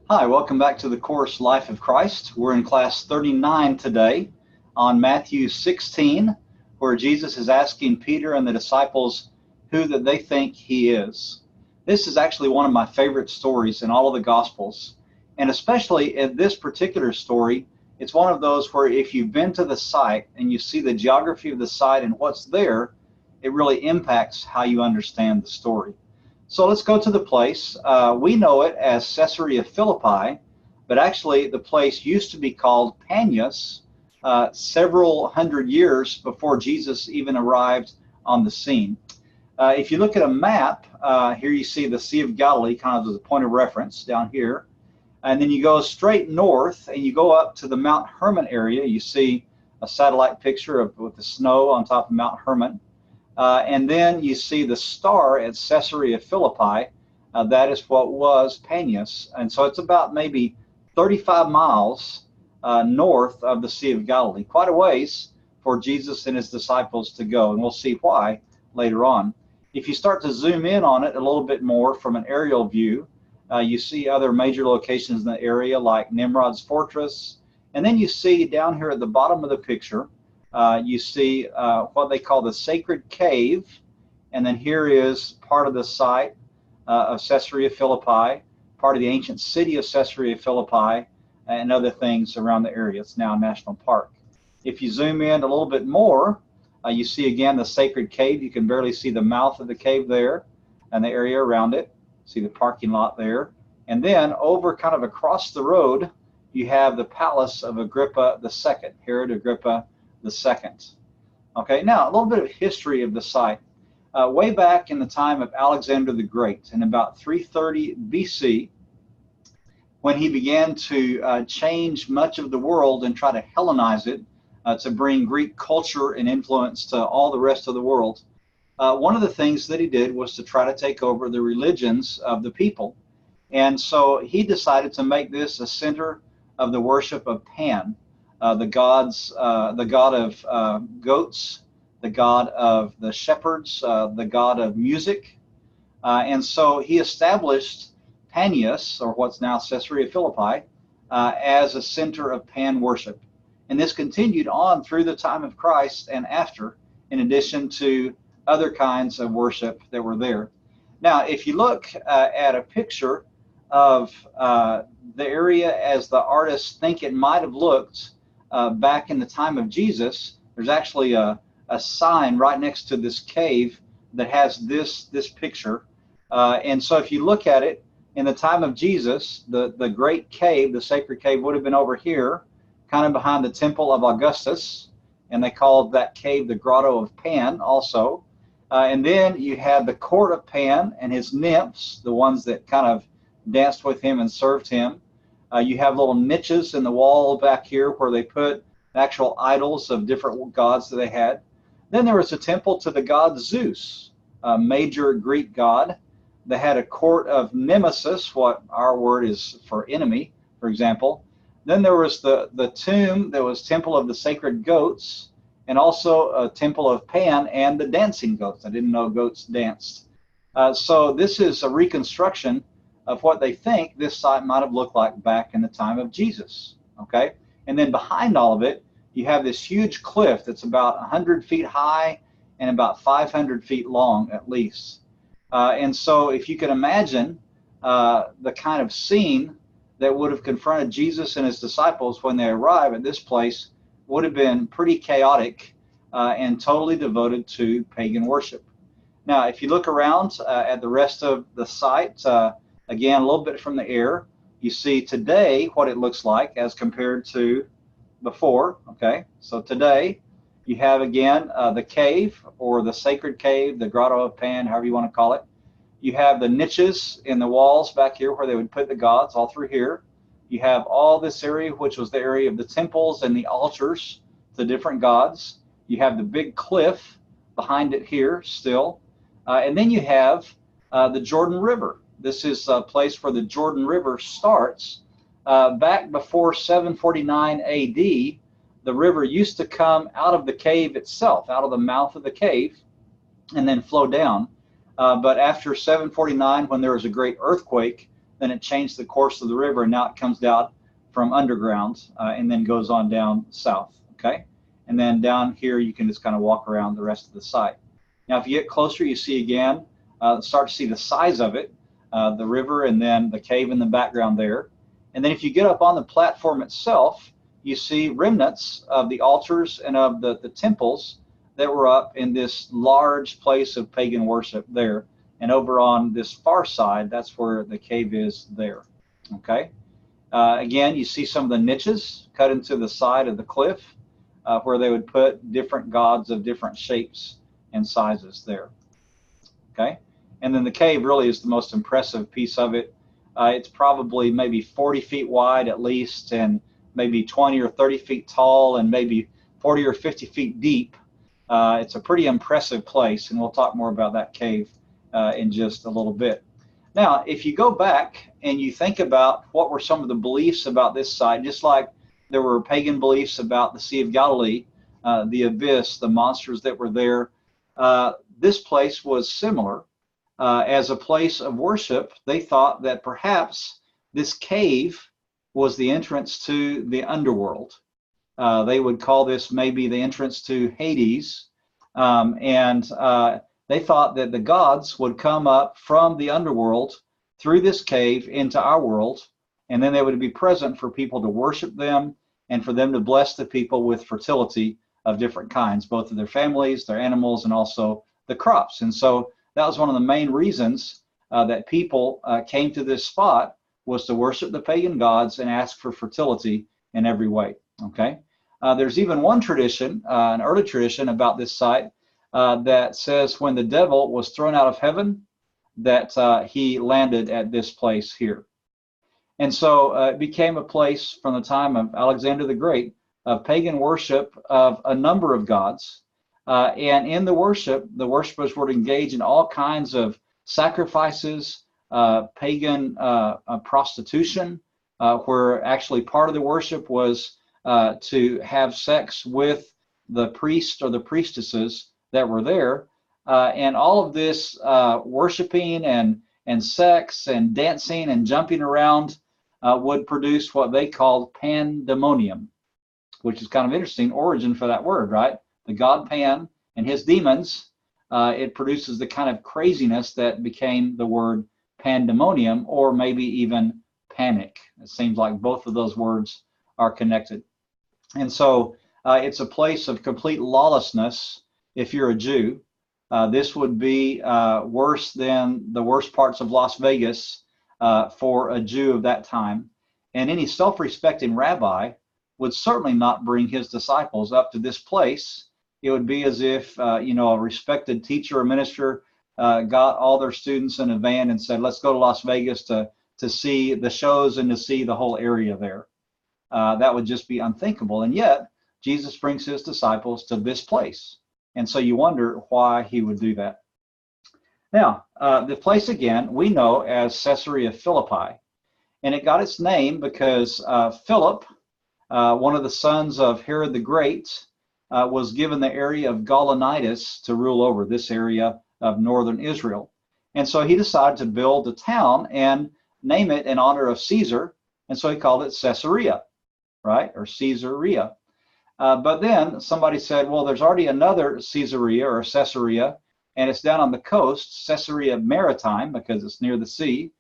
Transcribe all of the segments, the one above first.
Hi, welcome back to the course Life of Christ. We're in class 39 today on Matthew 16, where Jesus is asking Peter and the disciples who that they think he is. This is actually one of my favorite stories in all of the Gospels, and especially in this particular story, it's one of those where if you've been to the site and you see the geography of the site and what's there, it really impacts how you understand the story. So let's go to the place. We know it as Caesarea Philippi, but actually the place used to be called Panias several hundred years before Jesus even arrived on the scene. If you look at a map, here you see the Sea of Galilee, kind of as a point of reference down here. And then you go straight north and you go up to the Mount Hermon area. You see a satellite picture with the snow on top of Mount Hermon. And then you see the star at Caesarea Philippi. That is what was Panias. And so it's about maybe 35 miles north of the Sea of Galilee. Quite a ways for Jesus and his disciples to go. And we'll see why later on. If you start to zoom in on it a little bit more from an aerial view, you see other major locations in the area like Nimrod's Fortress. And then you see down here at the bottom of the picture, you see what they call the Sacred Cave, and then here is part of the site of Caesarea Philippi, part of the ancient city of Caesarea Philippi, and other things around the area. It's now a national park. If you zoom in a little bit more, you see again the Sacred Cave. You can barely see the mouth of the cave there and the area around it. See the parking lot there. And then over kind of across the road, you have the palace of Agrippa II, Herod Agrippa II. Okay, now a little bit of history of the site. Way back in the time of Alexander the Great, in about 330 BC, when he began to change much of the world and try to Hellenize it, to bring Greek culture and influence to all the rest of the world, one of the things that he did was to try to take over the religions of the people. And so he decided to make this a center of the worship of Pan, the god of goats, the god of the shepherds, the god of music. And so he established Panias, or what's now Caesarea Philippi, as a center of Pan worship. And this continued on through the time of Christ and after, in addition to other kinds of worship that were there. Now, if you look at a picture of the area as the artists think it might have looked back in the time of Jesus, there's actually a sign right next to this cave that has this picture. And so if you look at it, in the time of Jesus, the great cave, the sacred cave, would have been over here, kind of behind the temple of Augustus. And they called that cave the Grotto of Pan also. And then you had the court of Pan and his nymphs, the ones that kind of danced with him and served him. You have little niches in the wall back here where they put actual idols of different gods that they had. Then there was a temple to the god Zeus, a major Greek god. They had a court of Nemesis, what our word is for enemy, for example. Then there was the tomb that was temple of the sacred goats, and also a temple of Pan and the dancing goats. I didn't know goats danced. So this is a reconstruction of what they think this site might have looked like back in the time of Jesus. Okay, and then behind all of it, you have this huge cliff that's about 100 feet high and about 500 feet long at least. And so if you can imagine the kind of scene that would have confronted Jesus and his disciples when they arrive at this place would have been pretty chaotic and totally devoted to pagan worship. Now, if you look around at the rest of the site, again, a little bit from the air, you see today what it looks like as compared to before. Okay, so today you have again the cave, or the sacred cave, the Grotto of Pan, however you want to call it. You have the niches in the walls back here where they would put the gods, all through here. You have all this area, which was the area of the temples and the altars to different gods. You have the big cliff behind it here still. And then you have the Jordan River. This is a place where the Jordan River starts. Back before 749 AD, the river used to come out of the cave itself, out of the mouth of the cave, and then flow down. But after 749, when there was a great earthquake, then it changed the course of the river, and now it comes down from underground and then goes on down south. Okay, and then down here you can just kind of walk around the rest of the site. Now, if you get closer, you see again, start to see the size of it, the river, and then the cave in the background there. And then if you get up on the platform itself, you see remnants of the altars and of the temples that were up in this large place of pagan worship there. And over on this far side, that's where the cave is there. Okay. Again, you see some of the niches cut into the side of the cliff where they would put different gods of different shapes and sizes there. Okay. And then the cave really is the most impressive piece of it. It's probably maybe 40 feet wide at least, and maybe 20 or 30 feet tall, and maybe 40 or 50 feet deep. It's a pretty impressive place, and we'll talk more about that cave in just a little bit. Now, if you go back and you think about what were some of the beliefs about this site, just like there were pagan beliefs about the Sea of Galilee, the abyss, the monsters that were there, this place was similar. As a place of worship, they thought that perhaps this cave was the entrance to the underworld. They would call this maybe the entrance to Hades. And they thought that the gods would come up from the underworld through this cave into our world, and then they would be present for people to worship them and for them to bless the people with fertility of different kinds, both of their families, their animals, and also the crops. And so that was one of the main reasons that people came to this spot, was to worship the pagan gods and ask for fertility in every way. Okay. There's even one tradition, an early tradition about this site that says when the devil was thrown out of heaven, that he landed at this place here. And so it became a place from the time of Alexander the Great of pagan worship of a number of gods. And in the worship, the worshipers would engage in all kinds of sacrifices, pagan prostitution, where actually part of the worship was to have sex with the priest or the priestesses that were there. And all of this worshiping and sex and dancing and jumping around would produce what they called pandemonium, which is kind of interesting origin for that word, right? The god Pan and his demons, it produces the kind of craziness that became the word pandemonium, or maybe even panic. It seems like both of those words are connected. And so it's a place of complete lawlessness if you're a Jew. This would be worse than the worst parts of Las Vegas for a Jew of that time. And any self-respecting rabbi would certainly not bring his disciples up to this place. It would be as if, a respected teacher or minister got all their students in a van and said, let's go to Las Vegas to see the shows and to see the whole area there. That would just be unthinkable. And yet, Jesus brings his disciples to this place. And so you wonder why he would do that. Now, the place again, we know as Caesarea Philippi. And it got its name because Philip, one of the sons of Herod the Great, was given the area of Gaulonitis to rule over, this area of northern Israel. And so he decided to build a town and name it in honor of Caesar. And so he called it Caesarea, right? Or Caesarea. But then somebody said, well, there's already another Caesarea or Caesarea, and it's down on the coast, Caesarea Maritime, because it's near the sea.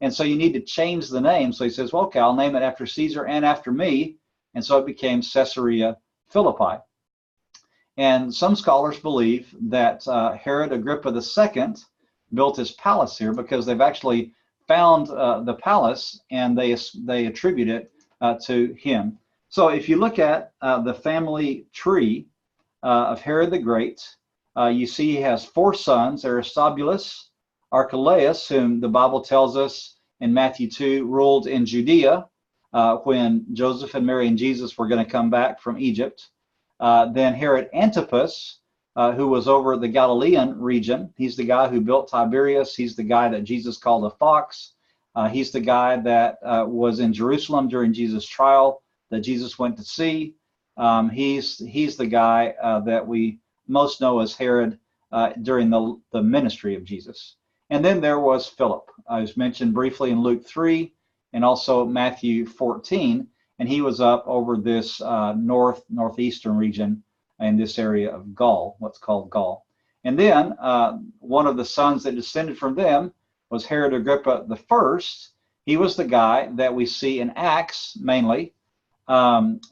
And so you need to change the name. So he says, well, okay, I'll name it after Caesar and after me. And so it became Caesarea Philippi. And some scholars believe that Herod Agrippa II built his palace here because they've actually found the palace and they attribute it to him. So if you look at the family tree of Herod the Great, you see he has 4 sons, Aristobulus, Archelaus, whom the Bible tells us in Matthew 2 ruled in Judea when Joseph and Mary and Jesus were going to come back from Egypt. Then Herod Antipas, who was over the Galilean region. He's the guy who built Tiberias. He's the guy that Jesus called a fox. He's the guy that was in Jerusalem during Jesus' trial that Jesus went to see. He's the guy that we most know as Herod during the ministry of Jesus. And then there was Philip. I was mentioned briefly in Luke 3 and also Matthew 14. And he was up over this northeastern region in this area of Gaul, what's called Gaul. And then one of the sons that descended from them was Herod Agrippa the First. He was the guy that we see in Acts mainly,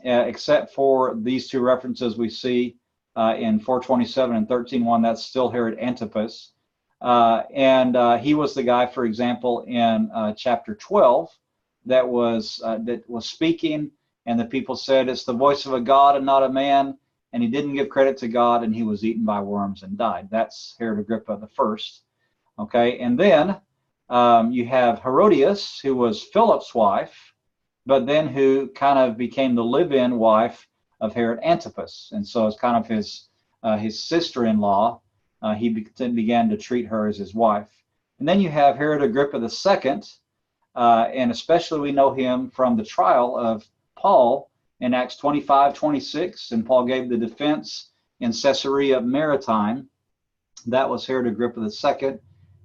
except for these two references we see in 4:27 and 13:1. That's still Herod Antipas. And he was the guy, for example, in chapter 12 that was speaking, and the people said, "It's the voice of a God and not a man." And he didn't give credit to God, and he was eaten by worms and died. That's Herod Agrippa the First. Okay, and then you have Herodias, who was Philip's wife, but then who kind of became the live-in wife of Herod Antipas, and so it's kind of his sister-in-law. He began to treat her as his wife. And then you have Herod Agrippa II, and especially we know him from the trial of Paul in Acts 25:26, and Paul gave the defense in Caesarea Maritime. That was Herod Agrippa II,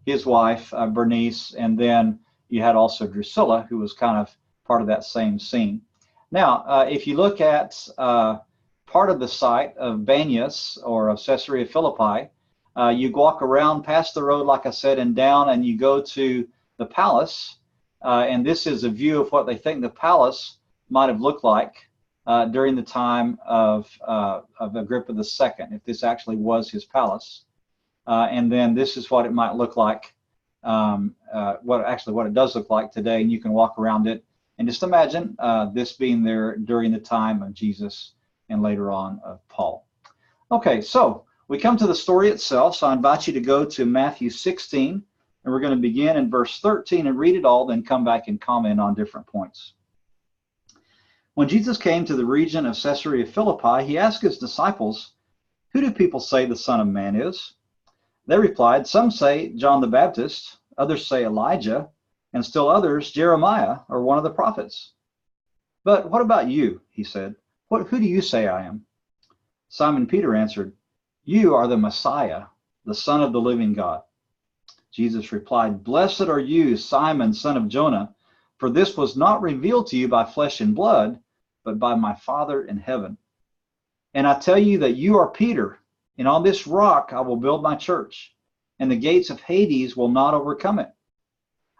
his wife Bernice, and then you had also Drusilla, who was kind of part of that same scene. Now, if you look at part of the site of Banias or of Caesarea Philippi, you walk around past the road, like I said, and down, and you go to the palace. And this is a view of what they think the palace might have looked like during the time of Agrippa II, if this actually was his palace. And then this is what it might look like, what it does look like today, and you can walk around it. And just imagine this being there during the time of Jesus and later on of Paul. Okay, so we come to the story itself, so I invite you to go to Matthew 16, and we're going to begin in verse 13 and read it all, then come back and comment on different points. When Jesus came to the region of Caesarea Philippi, he asked his disciples, "Who do people say the Son of Man is?" They replied, "Some say John the Baptist, others say Elijah, and still others Jeremiah or one of the prophets." "But what about you?" he said. "Who do you say I am?" Simon Peter answered, "You are the Messiah, the Son of the living God." Jesus replied, "Blessed are you, Simon, son of Jonah, for this was not revealed to you by flesh and blood, but by my Father in heaven. And I tell you that you are Peter, and on this rock I will build my church, and the gates of Hades will not overcome it.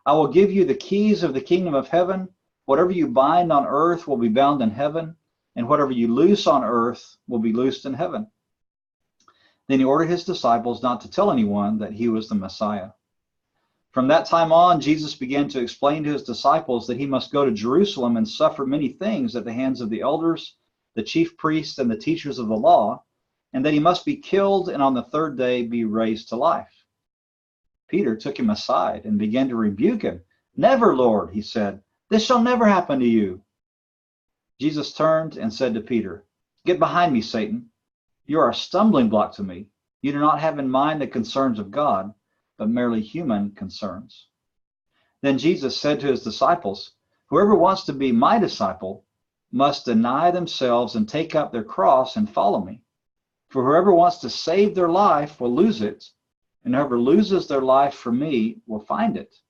I will give you the keys of the kingdom of heaven. Whatever you bind on earth will be bound in heaven, and whatever you loose on earth will be loosed in heaven." Then he ordered his disciples not to tell anyone that he was the Messiah. From that time on, Jesus began to explain to his disciples that he must go to Jerusalem and suffer many things at the hands of the elders, the chief priests, and the teachers of the law, and that he must be killed and on the third day be raised to life. Peter took him aside and began to rebuke him. "Never, Lord," he said, "this shall never happen to you." Jesus turned and said to Peter, "Get behind me, Satan. You are a stumbling block to me. You do not have in mind the concerns of God, but merely human concerns." Then Jesus said to his disciples, "Whoever wants to be my disciple must deny themselves and take up their cross and follow me. For whoever wants to save their life will lose it, and whoever loses their life for me will find it.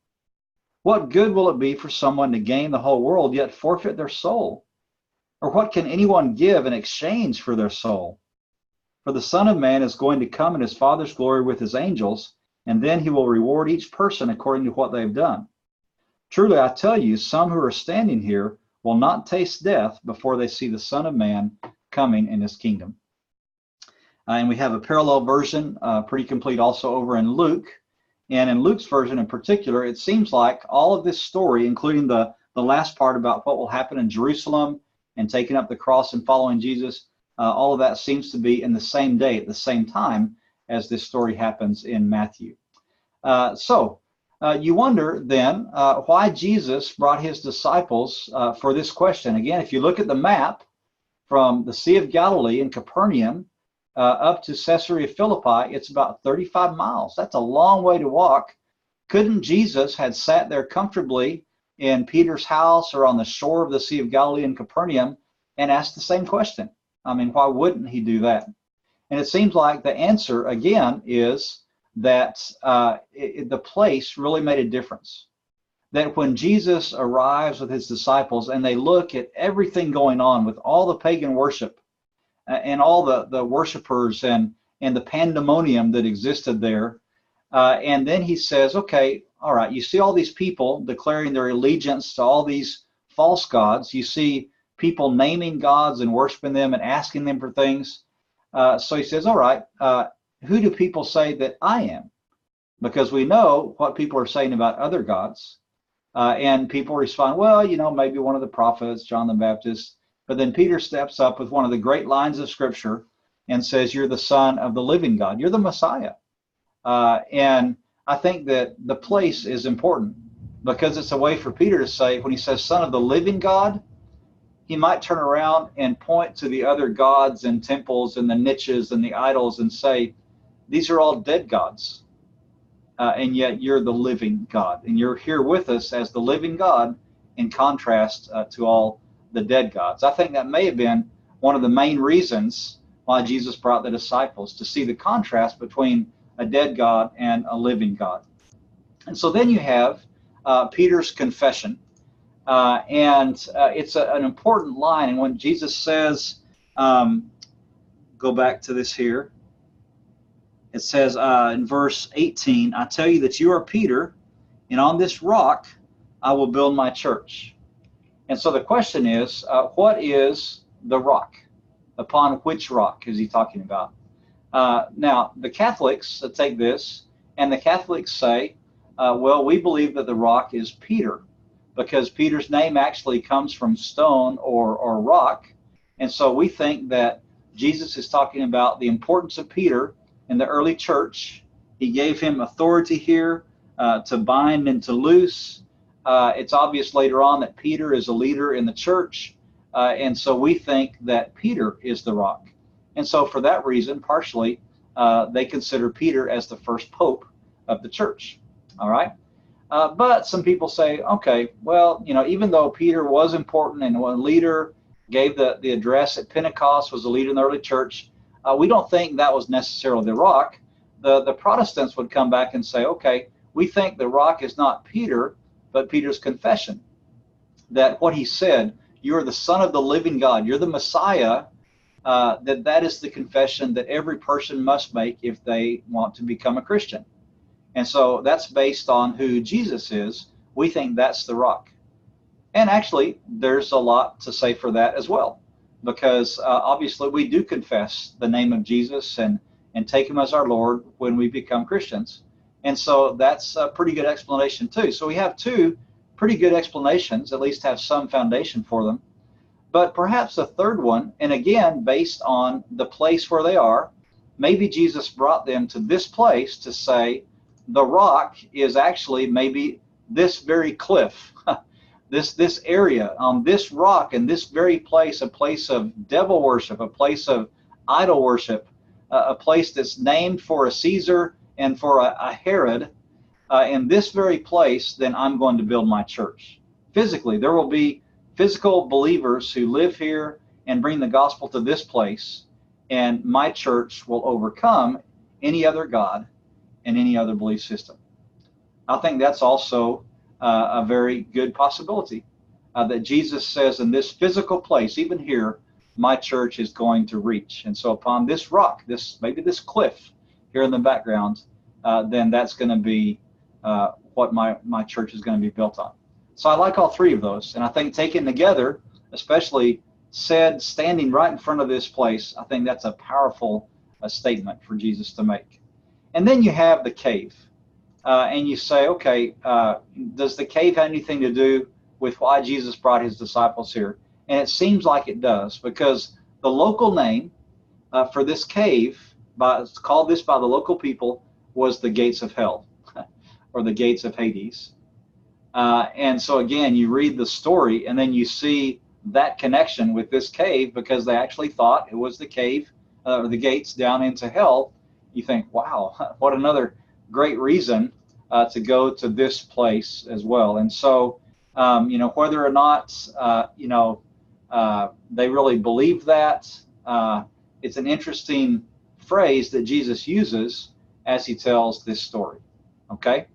What good will it be for someone to gain the whole world yet forfeit their soul? Or what can anyone give in exchange for their soul? For the Son of Man is going to come in his Father's glory with his angels, and then he will reward each person according to what they have done. Truly, I tell you, some who are standing here will not taste death before they see the Son of Man coming in his kingdom." And we have a parallel version, pretty complete also over in Luke. And in Luke's version in particular, it seems like all of this story, including the last part about what will happen in Jerusalem and taking up the cross and following Jesus, all of that seems to be in the same day, at the same time as this story happens in Matthew. So you wonder then why Jesus brought his disciples for this question. Again, if you look at the map from the Sea of Galilee in Capernaum up to Caesarea Philippi, it's about 35 miles. That's a long way to walk. Couldn't Jesus had sat there comfortably in Peter's house or on the shore of the Sea of Galilee in Capernaum and asked the same question? I mean, why wouldn't he do that? And it seems like the answer, again, is that the place really made a difference. That when Jesus arrives with his disciples and they look at everything going on with all the pagan worship and all the worshipers and the pandemonium that existed there, and then he says, okay, all right, you see all these people declaring their allegiance to all these false gods. You see people naming gods and worshiping them and asking them for things. So he says, all right, who do people say that I am? Because we know what people are saying about other gods. And people respond, well, maybe one of the prophets, John the Baptist. But then Peter steps up with one of the great lines of Scripture and says, you're the Son of the living God. You're the Messiah. And I think that the place is important because it's a way for Peter to say, when he says Son of the living God, he might turn around and point to the other gods and temples and the niches and the idols and say, these are all dead gods. And yet you're the living God. And you're here with us as the living God in contrast to all the dead gods. I think that may have been one of the main reasons why Jesus brought the disciples, to see the contrast between a dead God and a living God. And so then you have Peter's confession. And it's an important line. And when Jesus says, go back to this here. It says in verse 18, I tell you that you are Peter, and on this rock I will build my church. And so the question is, what is the rock? Upon which rock is he talking about? Now, the Catholics take this, and the Catholics say, well, we believe that the rock is Peter, because Peter's name actually comes from stone or rock. And so we think that Jesus is talking about the importance of Peter in the early church. He gave him authority here to bind and to loose. It's obvious later on that Peter is a leader in the church. And so we think that Peter is the rock. And so for that reason, partially, they consider Peter as the first pope of the church. All right. But some people say, okay, well, even though Peter was important and a leader, gave the address at Pentecost, was a leader in the early church, we don't think that was necessarily the rock. The Protestants would come back and say, okay, we think the rock is not Peter, but Peter's confession, that what he said, you are the Son of the living God, you're the Messiah, that is the confession that every person must make if they want to become a Christian. And so that's based on who Jesus is. We think that's the rock. And actually, there's a lot to say for that as well, because obviously we do confess the name of Jesus and take him as our Lord when we become Christians. And so that's a pretty good explanation too. So we have two pretty good explanations, at least have some foundation for them. But perhaps a third one, and again, based on the place where they are, maybe Jesus brought them to this place to say the rock is actually maybe this very cliff, this area on this rock in this very place, a place of devil worship, a place of idol worship, a place that's named for a Caesar and for a Herod. In this very place, then I'm going to build my church. Physically, there will be physical believers who live here and bring the gospel to this place, and my church will overcome any other god and any other belief system. I think that's also a very good possibility, that Jesus says in this physical place, even here, my church is going to reach. And so upon this rock, maybe this cliff here in the background, then that's going to be what my church is going to be built on. So I like all three of those. And I think taken together, especially said standing right in front of this place, I think that's a powerful statement for Jesus to make. And then you have the cave. And you say, okay, does the cave have anything to do with why Jesus brought his disciples here? And it seems like it does, because the local name for this cave, it's called this by the local people, was the gates of hell, or the gates of Hades. And so again, you read the story and then you see that connection with this cave, because they actually thought it was the cave or the gates down into hell. You think, wow, what another great reason to go to this place as well. And so, whether or not, they really believe that, it's an interesting phrase that Jesus uses as he tells this story. Okay?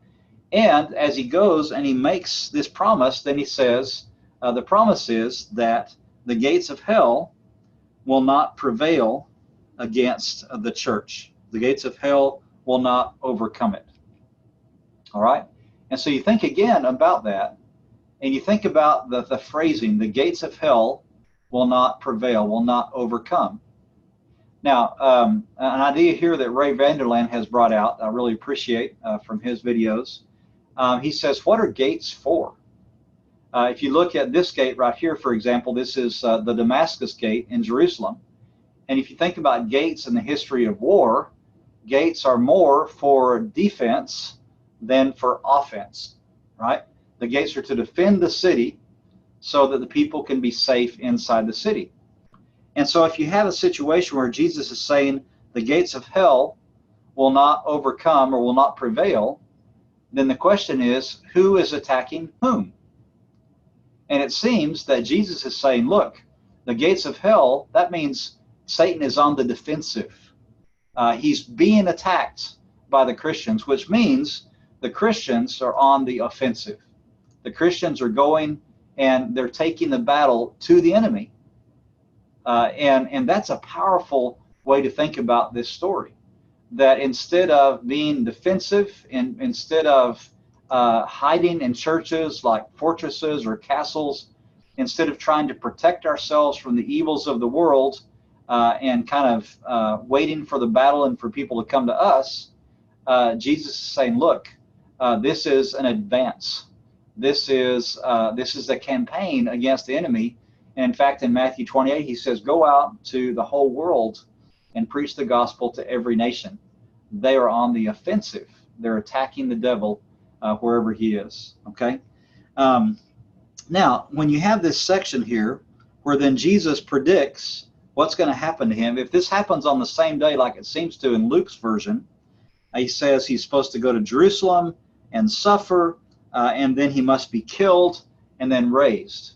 And as he goes and he makes this promise, then he says, the promise is that the gates of hell will not prevail against the church. The gates of hell will not overcome it. All right? And so you think again about that, and you think about the phrasing, the gates of hell will not prevail, will not overcome. Now, an idea here that Ray Vanderland has brought out, I really appreciate from his videos. He says, what are gates for? If you look at this gate right here, for example, this is the Damascus gate in Jerusalem. And if you think about gates in the history of war, gates are more for defense than for offense, right? The gates are to defend the city so that the people can be safe inside the city. And so if you have a situation where Jesus is saying the gates of hell will not overcome or will not prevail, then the question is, who is attacking whom? And it seems that Jesus is saying, look, the gates of hell, that means Satan is on the defensive. He's being attacked by the Christians, which means the Christians are on the offensive. The Christians are going and they're taking the battle to the enemy. And that's a powerful way to think about this story. That instead of being defensive, and instead of hiding in churches like fortresses or castles, instead of trying to protect ourselves from the evils of the world and kind of waiting for the battle and for people to come to us, Jesus is saying, look, this is an advance. This is a campaign against the enemy. And in fact, in Matthew 28, he says, go out to the whole world and preach the gospel to every nation. They are on the offensive. They're attacking the devil wherever he is. Okay. Now, when you have this section here where then Jesus predicts what's going to happen to him, if this happens on the same day like it seems to in Luke's version, he says he's supposed to go to Jerusalem and suffer, and then he must be killed and then raised.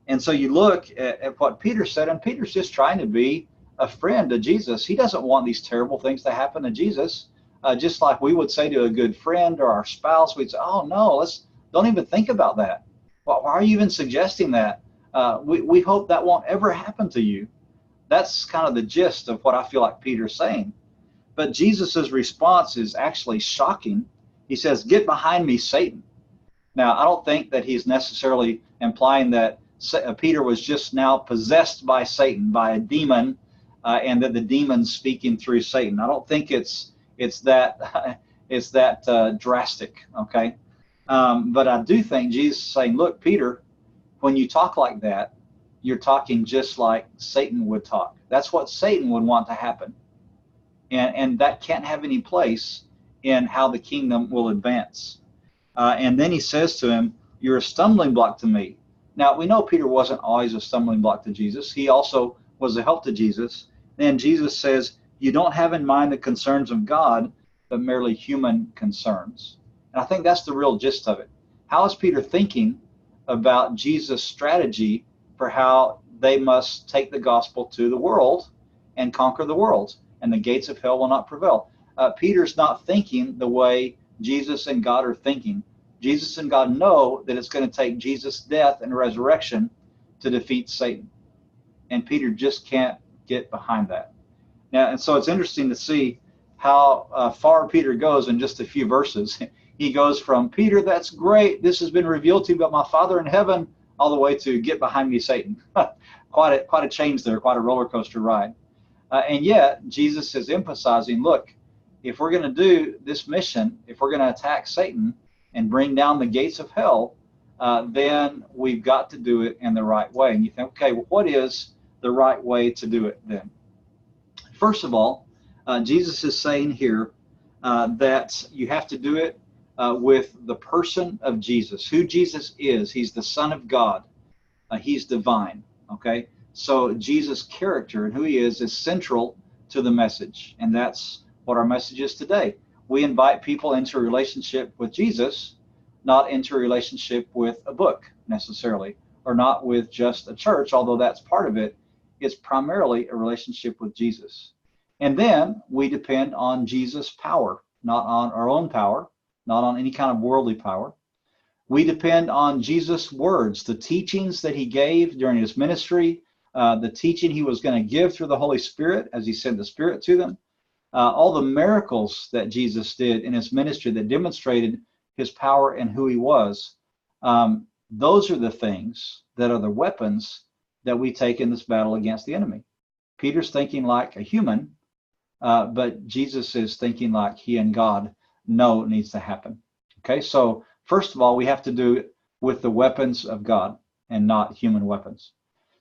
And so you look at what Peter said, and Peter's just trying to be a friend to Jesus. He doesn't want these terrible things to happen to Jesus. Just like we would say to a good friend or our spouse, we'd say, oh no, don't even think about that. Why are you even suggesting that? We hope that won't ever happen to you. That's kind of the gist of what I feel like Peter's saying. But Jesus's response is actually shocking. He says, get behind me, Satan. Now, I don't think that he's necessarily implying that Peter was just now possessed by Satan, by a demon, and that the demon's speaking through Satan. I don't think it's that drastic, okay? But I do think Jesus is saying, look, Peter, when you talk like that, you're talking just like Satan would talk. That's what Satan would want to happen. And that can't have any place in how the kingdom will advance. And then he says to him, you're a stumbling block to me. Now, we know Peter wasn't always a stumbling block to Jesus. He also was a help to Jesus. Then Jesus says, you don't have in mind the concerns of God, but merely human concerns. And I think that's the real gist of it. How is Peter thinking about Jesus' strategy for how they must take the gospel to the world and conquer the world, and the gates of hell will not prevail? Peter's not thinking the way Jesus and God are thinking. Jesus and God know that it's going to take Jesus' death and resurrection to defeat Satan. And Peter just can't get behind that. Now, and so it's interesting to see how far Peter goes in just a few verses. He goes from, Peter, that's great, this has been revealed to you by my Father in heaven, all the way to get behind me, Satan. quite a change there, quite a roller coaster ride. And yet, Jesus is emphasizing, look, if we're going to do this mission, if we're going to attack Satan and bring down the gates of hell, then we've got to do it in the right way. And you think, okay, well, what is the right way to do it then? First of all, Jesus is saying here that you have to do it with the person of Jesus, who Jesus is. He's the Son of God. He's divine, okay? So Jesus' character and who he is central to the message, and that's what our message is today. We invite people into a relationship with Jesus, not into a relationship with a book necessarily, or not with just a church, although that's part of it. It's primarily a relationship with Jesus. And then we depend on Jesus' power, not on our own power, not on any kind of worldly power. We depend on Jesus' words, the teachings that he gave during his ministry, the teaching he was going to give through the Holy Spirit as he sent the Spirit to them, all the miracles that Jesus did in his ministry that demonstrated his power and who he was. Those are the things that are the weapons that we take in this battle against the enemy. Peter's thinking like a human, but Jesus is thinking like he and God know it needs to happen. Okay, so first of all, we have to do it with the weapons of God and not human weapons.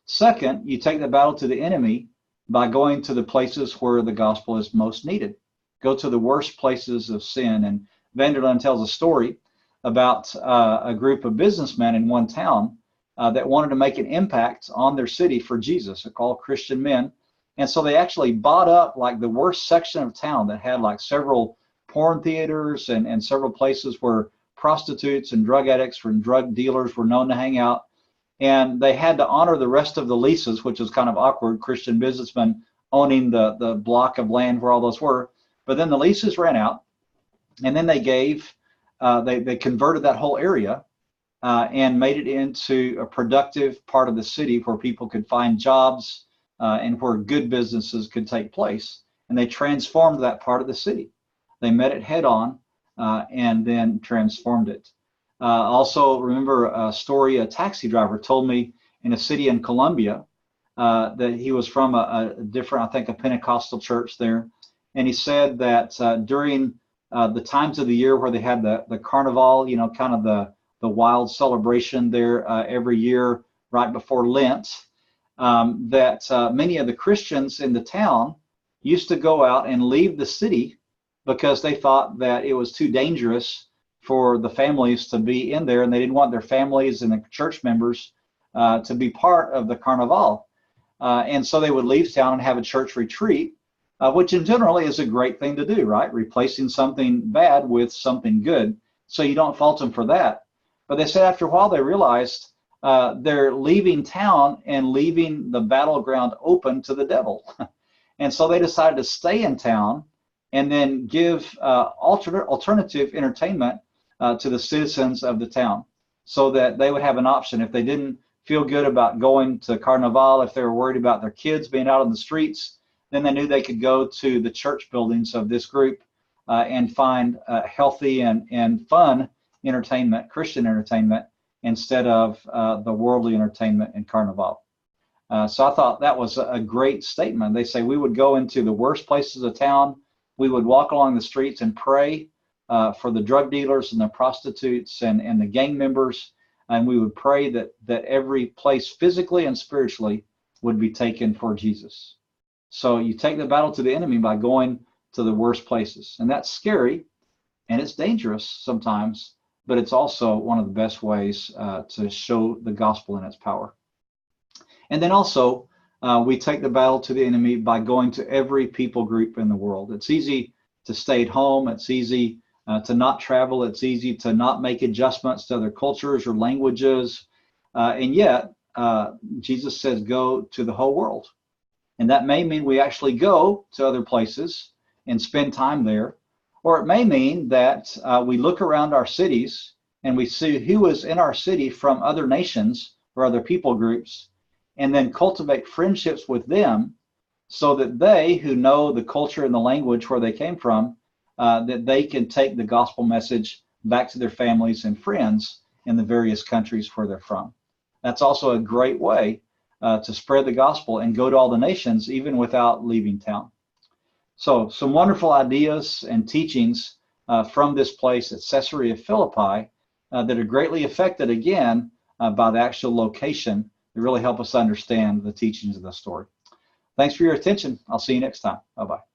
Second, you take the battle to the enemy by going to the places where the gospel is most needed. Go to the worst places of sin. And Vanderlyn tells a story about a group of businessmen in one town that wanted to make an impact on their city for Jesus. They're called Christian men. And so they actually bought up like the worst section of town that had like several porn theaters and several places where prostitutes and drug addicts and drug dealers were known to hang out. And they had to honor the rest of the leases, which is kind of awkward, Christian businessmen owning the block of land where all those were. But then the leases ran out, and then they they converted that whole area and made it into a productive part of the city where people could find jobs and where good businesses could take place. And they transformed that part of the city. They met it head on and then transformed it. Also, remember a story a taxi driver told me in a city in Colombia that he was from a different, I think, a Pentecostal church there. And he said that during the times of the year where they had the carnival, you know, kind of the wild celebration there every year right before Lent, that many of the Christians in the town used to go out and leave the city because they thought that it was too dangerous for the families to be in there, and they didn't want their families and the church members to be part of the carnival. And so they would leave town and have a church retreat, which in general is a great thing to do, right? Replacing something bad with something good. So you don't fault them for that. But they said after a while they realized they're leaving town and leaving the battleground open to the devil. And so they decided to stay in town and then give alternative entertainment to the citizens of the town so that they would have an option. If they didn't feel good about going to Carnival, if they were worried about their kids being out on the streets, then they knew they could go to the church buildings of this group and find healthy and fun entertainment, Christian entertainment, instead of the worldly entertainment in Carnival. So I thought that was a great statement. They say we would go into the worst places of town. We would walk along the streets and pray for the drug dealers and the prostitutes and the gang members, and we would pray that every place physically and spiritually would be taken for Jesus. So you take the battle to the enemy by going to the worst places, and that's scary and it's dangerous sometimes, but it's also one of the best ways to show the gospel and its power. And then also we take the battle to the enemy by going to every people group in the world. It's easy to stay at home. It's easy to not travel. It's easy to not make adjustments to other cultures or languages. And yet, Jesus says, go to the whole world. And that may mean we actually go to other places and spend time there. Or it may mean that we look around our cities and we see who is in our city from other nations or other people groups, and then cultivate friendships with them so that they, who know the culture and the language where they came from, that they can take the gospel message back to their families and friends in the various countries where they're from. That's also a great way to spread the gospel and go to all the nations even without leaving town. So some wonderful ideas and teachings from this place at Caesarea Philippi that are greatly affected again by the actual location that really help us understand the teachings of the story. Thanks for your attention. I'll see you next time. Bye-bye.